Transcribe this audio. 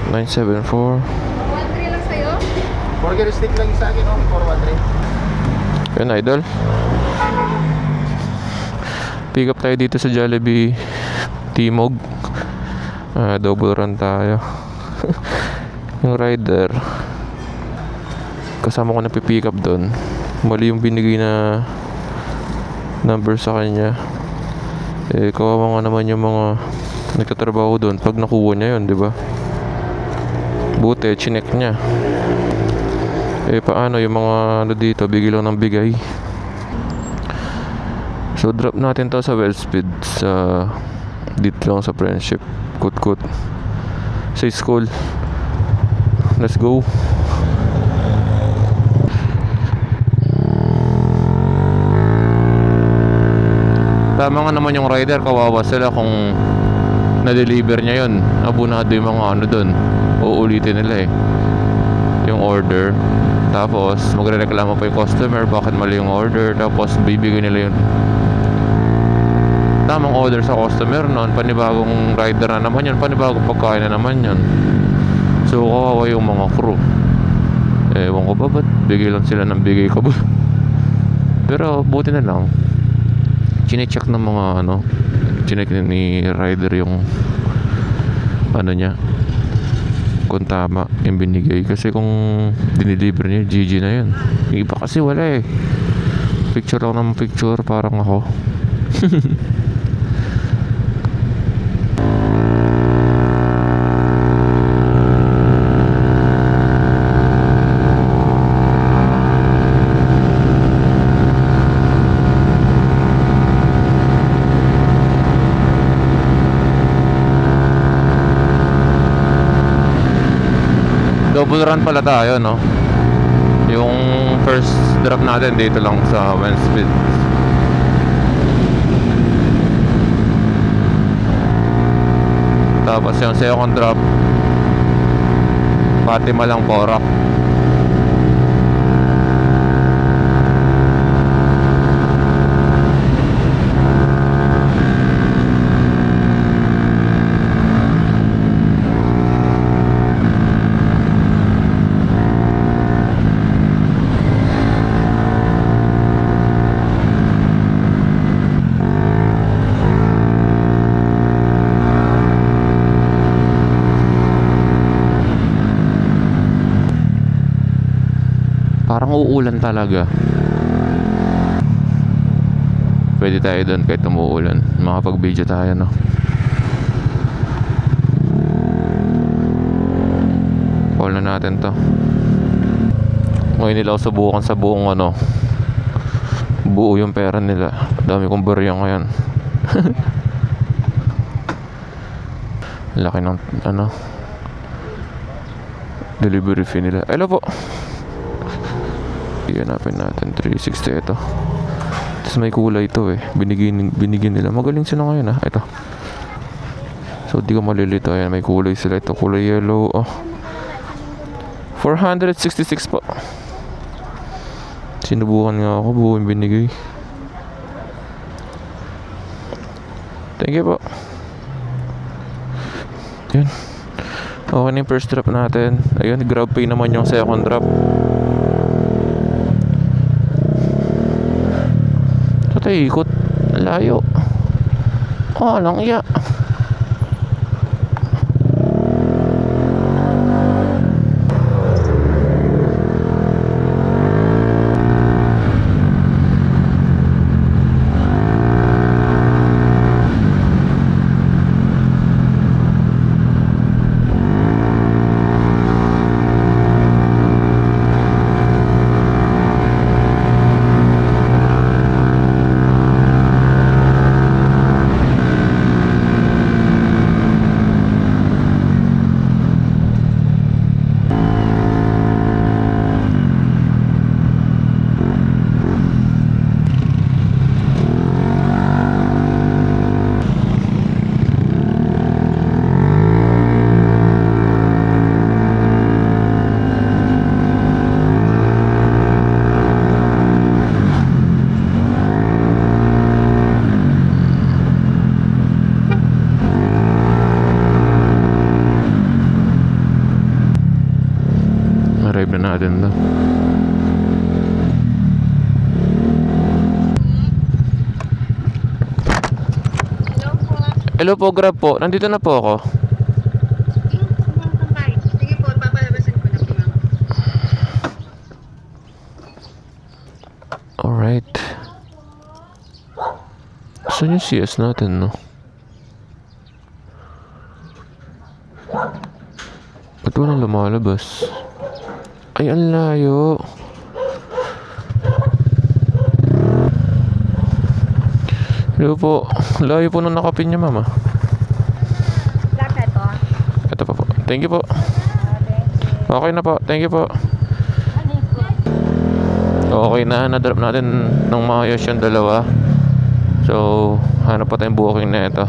974. 1-3 lang sa'yo? Burger stick lang yung sa akin, oh. 413. Yan, idol. Pick up tayo dito sa Jollibee Timog. Double run tayo. Yung rider, kasama ko na pipick up doon. Mali yung binigay na number sa kanya. Kawawa nga naman yung mga nagtatrabaho doon pag nakuha niya yun, di ba? Buti, chinek niya. Paano yung mga ano dito, bigay lang ng bigay. So drop natin to sa Wellspeed, sa dito lang sa Friendship, Kutkut, sa school. Let's go. Tama nga naman yung rider, kawawa sila kung na-deliver niya yun. Abunado yung mga ano dun, uulitin nila yung order. Tapos magrereklamo pa yung customer bakit mali yung order. Tapos bibigyan nila yung tamang order sa customer noon. Panibagong rider na naman yun, panibagong pagkain na naman yun. So kawawa yung mga crew. Ewan ko ba ba't bigay lang sila ng bigay ko ba. Pero buti na lang chinecheck ng mga ano, chinecheck ni rider yung ano niya, kung tama yung binigay. Kasi kung dinideliver niya, GG na yun. Yung iba kasi wala picture lang naman picture, parang ako. Double run pala tayo, no? Yung first drop natin dito lang sa Wellspeed. Tapos yung second drop Fatima lang, Porac. Parang uulan talaga. Pwede tayo doon kahit umuulan. Makapag-video tayo, no? Call na natin to. Ngayon nila ako subukan sa buong ano, buo yung pera nila. Dami kong barya ngayon. Laki ng ano, delivery fee nila. Hello po. Hanapin natin 360 ito. Tapos may kulay ito binigyan nila. Magaling sila ngayon ito. So di ko malilito. Ayan, may kulay sila ito. Kulay yellow. 466 po. Sinubukan nga ako. Buo yung binigay. Thank you po. Ayan. Okay na yung first drop natin. Ayun, grab pay naman yung second drop. Ikot layo. Lang iya. natin doon. Hello po. Hello po, Grab po. Nandito na po ako. Sige po, papalabasin ko na po lang. Alright. Saan yung CS natin, no? Ba't walang lumalabas? Ay, ang layo. Hello po. Layo po nung nakapin niya, mama. Lahat ito. Ito pa po. Thank you po. Okay na po. Thank you po. Okay na. Na-drop natin ng maayos yung dalawa. So, hanap pa tayong booking na ito.